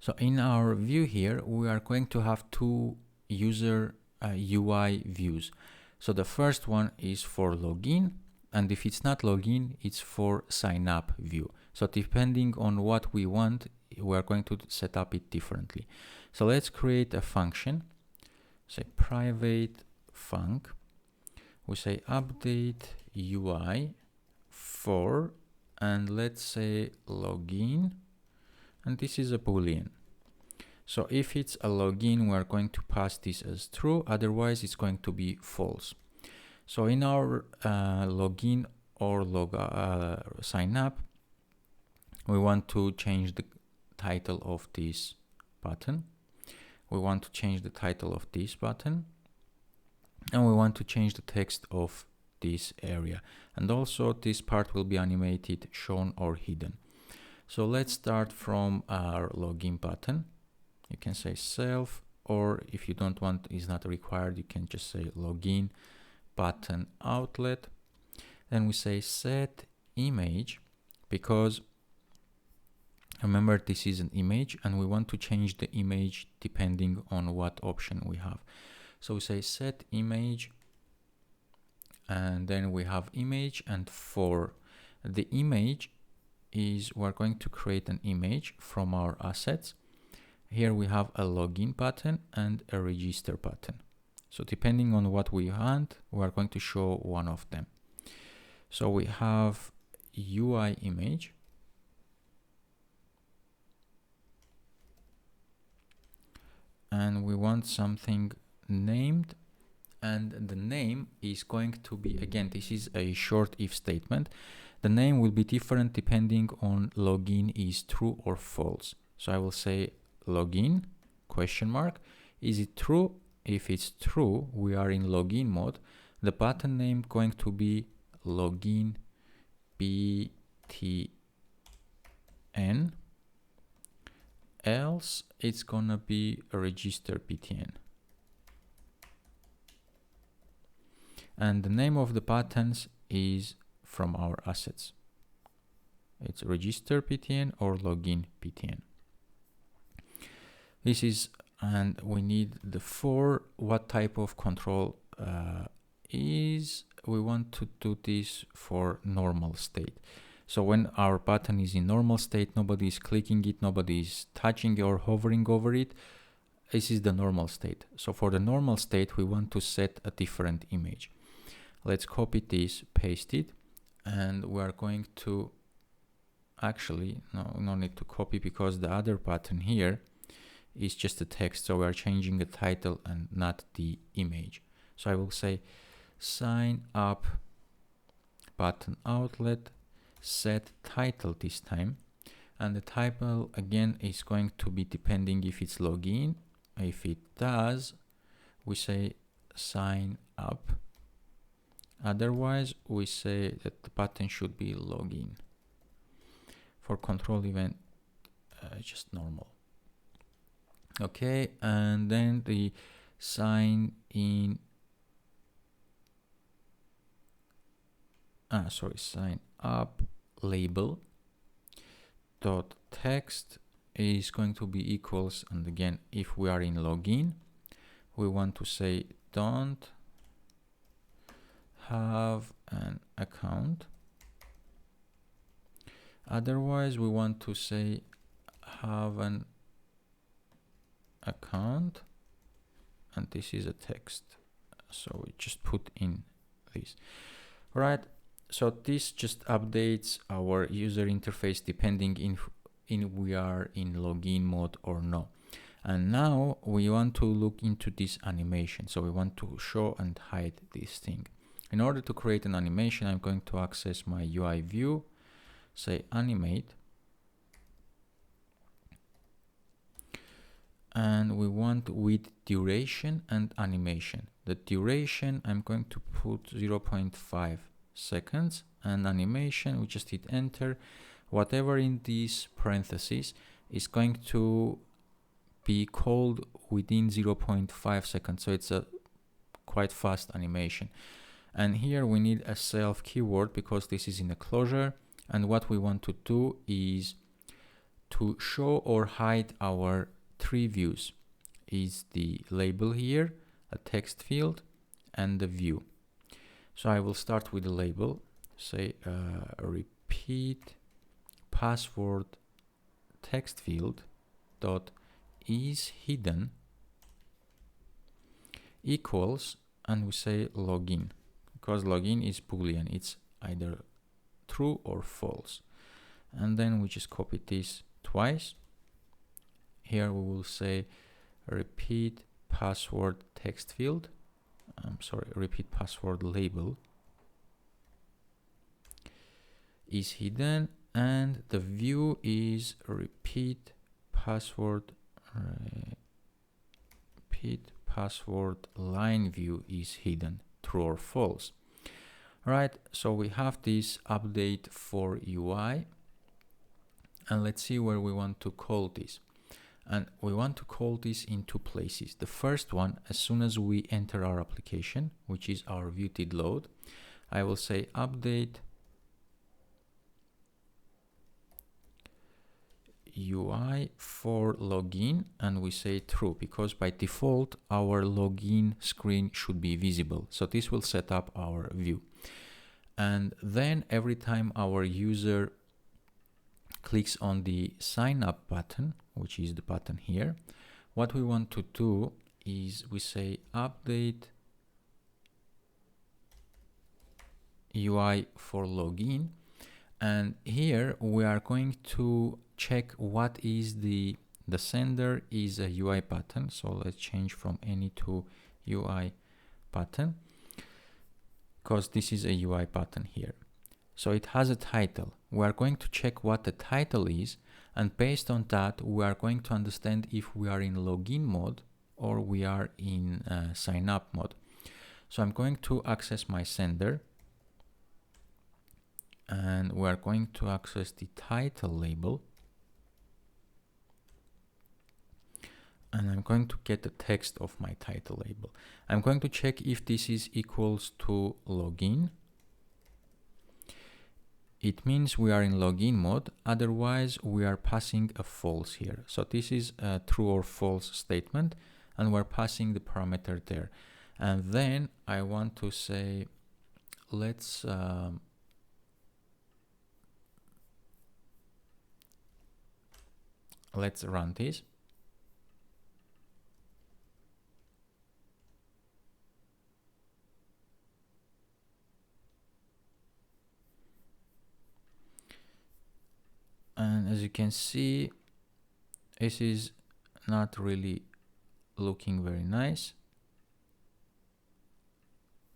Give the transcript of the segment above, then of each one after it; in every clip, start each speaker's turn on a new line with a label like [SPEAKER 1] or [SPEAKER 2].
[SPEAKER 1] So in our view here, we are going to have two user UI views. So the first one is for login, and if it's not login, it's for sign up view. So depending on what we want, we are going to set up it differently. So let's create a function, say private func. We say update UI for, and let's say login, and this is a boolean. So if it's a login, we are going to pass this as true, otherwise it's going to be false. So in our login or sign up, we want to change the title of this button. We want to change the title of this button, and we want to change the text of this area. And also this part will be animated, shown or hidden. So let's start from our login button. You can say self, or if you don't want, is not required, you can just say login button outlet. Then we say set image, because remember this is an image and we want to change the image depending on what option we have. So we say set image, and then we have image, and for the image is we're going to create an image from our assets. Here we have a login button and a register button. So depending on what we want, we are going to show one of them. So we have UI image, and we want something named, and the name is going to be, again, this is a short if statement. The name will be different depending on login is true or false. So I will say login question mark. Is it true? If it's true, we are in login mode. The button name going to be login btn, else it's gonna be a register btn. And the name of the buttons is from our assets. It's register btn or login btn. This is, and we need the for what type of control is, we want to do this for normal state. So when our button is in normal state, nobody is clicking it, nobody is touching or hovering over it. This is the normal state. So for the normal state, we want to set a different image. Let's copy this, paste it, and we are going to actually, no need to copy, because the other button here is just the text. So we are changing the title and not the image. So I will say sign up button outlet, set title this time, and the title again is going to be depending if it's login. If it does, we say sign up. Otherwise, we say that the button should be login. For control event, just normal. Okay, and then the sign in, sign up label dot text is going to be equals, and again, if we are in login, we want to say don't have an account. Otherwise, we want to say have an account, and this is a text. So we just put in this. Right. So this just updates our user interface depending in we are in login mode or no. And now we want to look into this animation. So we want to show and hide this thing. In order to create an animation, I'm going to access my UI view, say animate, and we want with duration and animation. The duration, I'm going to put 0.5 seconds, and animation, we just hit enter. Whatever in these parentheses is going to be called within 0.5 seconds. So it's a quite fast animation. And here we need a self keyword because this is in a closure. And what we want to do is to show or hide our three views is the label here, a text field, and the view. So I will start with the label, say repeat password text field dot is hidden equals, and we say login, because login is boolean, it's either true or false. And then we just copy this twice. Here we will say repeat password text field, repeat password label is hidden, and the view is repeat password line view is hidden, true or false. Right, so we have this update for UI, and let's see where we want to call this. And we want to call this in two places. The first one, as soon as we enter our application, which is our view did load, I will say update UI for login, and we say true, because by default our login screen should be visible. So this will set up our view. And then every time our user clicks on the sign up button, which is the button here, what we want to do is we say update UI for login, and here we are going to check what is the sender is a UI button. So let's change from any to UI button, because this is a UI button here. So it has a title. We are going to check what the title is, and based on that we are going to understand if we are in login mode or we are in sign up mode. So I'm going to access my sender, and we are going to access the title label, and I'm going to get the text of my title label. I'm going to check if this is equals to login. It means we are in login mode, otherwise we are passing a false here. So this is a true or false statement, and we're passing the parameter there. And then I want to say, let's run this. And as you can see, this is not really looking very nice.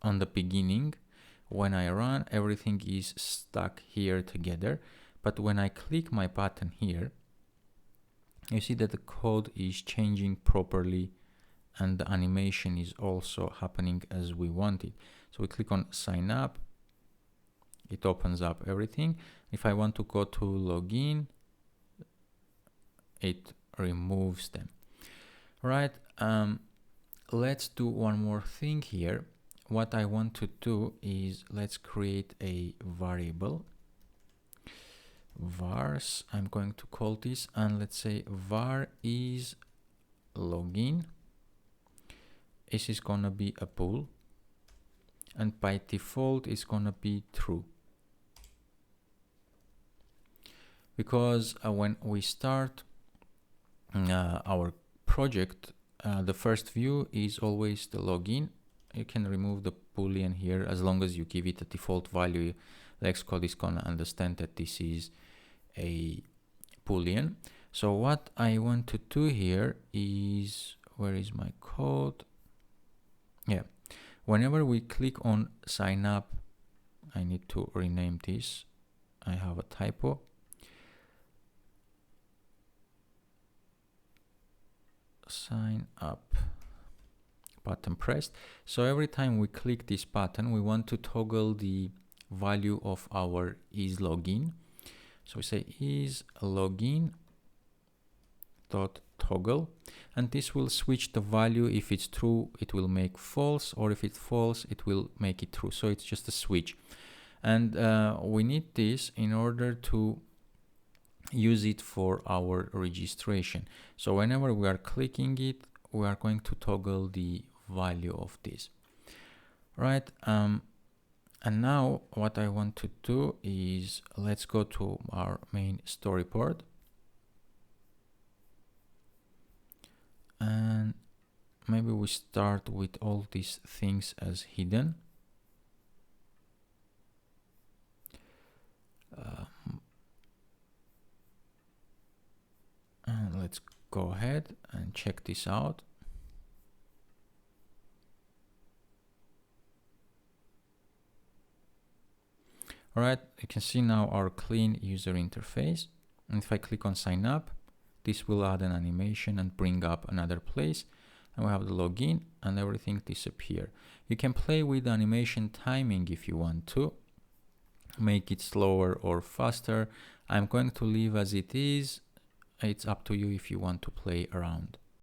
[SPEAKER 1] On the beginning, when I run, everything is stuck here together. But when I click my button here, you see that the code is changing properly, and the animation is also happening as we want it. So we click on sign up, it opens up everything. If I want to go to login, it removes them. Right, let's do one more thing here. What I want to do is let's create a variable, vars, I'm going to call this, and let's say var is login. This is gonna be a bool, and by default it's gonna be true, because when we start our project, the first view is always the login. You can remove the boolean here as long as you give it a default value. The Xcode is gonna understand that this is a boolean. So what I want to do here is, where is my code? Yeah, whenever we click on sign up, I need to rename this. I have a typo. Sign up button pressed. So every time we click this button, we want to toggle the value of our is login. So we say is login dot toggle, and this will switch the value. If it's true, it will make false, or if it's false, it will make it true. So it's just a switch, and we need this in order to use it for our registration. So whenever we are clicking it, we are going to toggle the value of this, right? And now what I want to do is, let's go to our main storyboard, and maybe we start with all these things as hidden. And let's go ahead and check this out. All right, you can see now our clean user interface. And if I click on sign up, this will add an animation and bring up another place. And we have the login and everything disappear. You can play with the animation timing if you want to, make it slower or faster. I'm going to leave as it is. It's up to you if you want to play around.